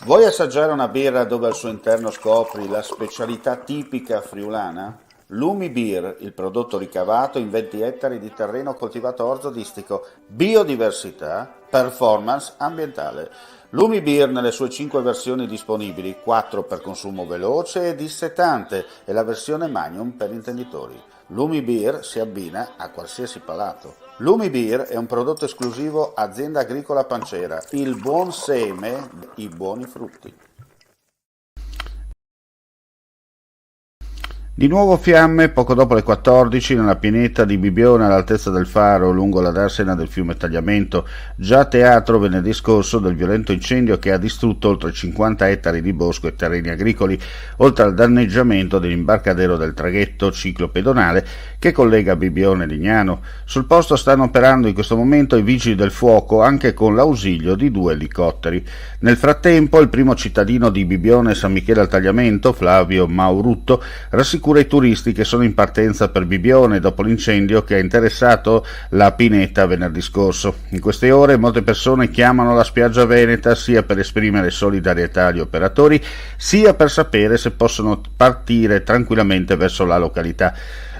Vuoi assaggiare una birra dove al suo interno scopri la specialità tipica friulana? Lumi Beer, il prodotto ricavato in 20 ettari di terreno coltivato orzodistico, biodiversità, performance ambientale. Lumi Beer nelle sue 5 versioni disponibili, 4 per consumo veloce e dissetante e la versione Magnum per intenditori. Lumi Beer si abbina a qualsiasi palato. Lumi Beer è un prodotto esclusivo Azienda Agricola Pancera, il buon seme, i buoni frutti. Di nuovo fiamme poco dopo le 14 nella pineta di Bibbione all'altezza del faro lungo la darsena del fiume Tagliamento, già teatro venerdì scorso del violento incendio che ha distrutto oltre 50 ettari di bosco e terreni agricoli, oltre al danneggiamento dell'imbarcadero del traghetto ciclopedonale che collega Bibbione e Lignano. Sul posto stanno operando in questo momento i vigili del fuoco anche con l'ausilio di 2 elicotteri. Nel frattempo il primo cittadino di Bibbione e San Michele al Tagliamento, Flavio Maurutto, rassicura i turisti che sono in partenza per Bibbione dopo l'incendio che ha interessato la pineta venerdì scorso. In queste ore molte persone chiamano la spiaggia veneta sia per esprimere solidarietà agli operatori sia per sapere se possono partire tranquillamente verso la località.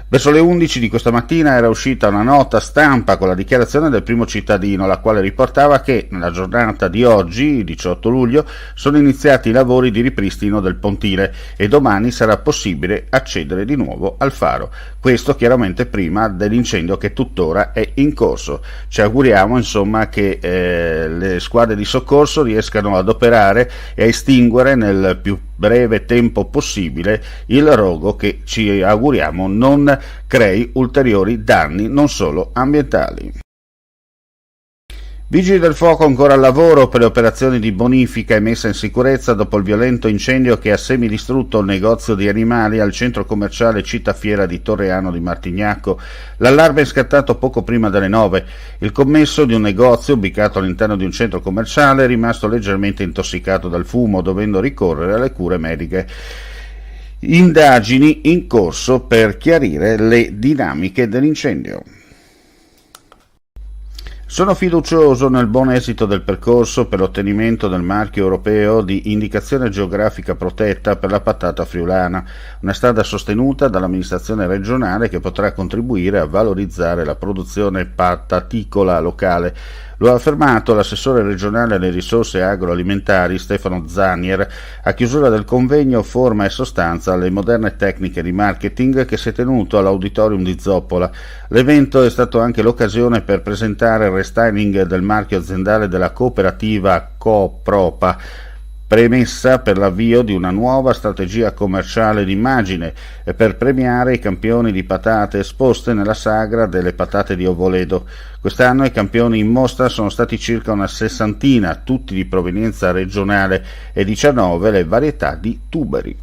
Verso le 11 di questa mattina era uscita una nota stampa con la dichiarazione del primo cittadino, la quale riportava che nella giornata di oggi, 18 luglio, sono iniziati i lavori di ripristino del pontile e domani sarà possibile accedere di nuovo al faro. Questo chiaramente prima dell'incendio che tuttora è in corso. Ci auguriamo insomma che le squadre di soccorso riescano ad operare e a estinguere nel più breve tempo possibile il rogo che ci auguriamo non crei ulteriori danni non solo ambientali. Vigili del fuoco ancora al lavoro per le operazioni di bonifica e messa in sicurezza dopo il violento incendio che ha semidistrutto il negozio di animali al centro commerciale Città Fiera di Torreano di Martignacco. L'allarme è scattato poco prima delle 9. Il commesso di un negozio ubicato all'interno di un centro commerciale è rimasto leggermente intossicato dal fumo, dovendo ricorrere alle cure mediche. Indagini in corso per chiarire le dinamiche dell'incendio. Sono fiducioso nel buon esito del percorso per l'ottenimento del marchio europeo di indicazione geografica protetta per la patata friulana, una strada sostenuta dall'amministrazione regionale che potrà contribuire a valorizzare la produzione pataticola locale. Lo ha affermato l'assessore regionale alle risorse agroalimentari Stefano Zanier a chiusura del convegno Forma e Sostanza alle moderne tecniche di marketing che si è tenuto all'Auditorium di Zoppola. L'evento è stato anche l'occasione per presentare il restyling del marchio aziendale della cooperativa Copropa, premessa per l'avvio di una nuova strategia commerciale d'immagine e per premiare i campioni di patate esposte nella sagra delle patate di Ovoledo. Quest'anno i campioni in mostra sono stati circa una 60, tutti di provenienza regionale, e 19 le varietà di tuberi.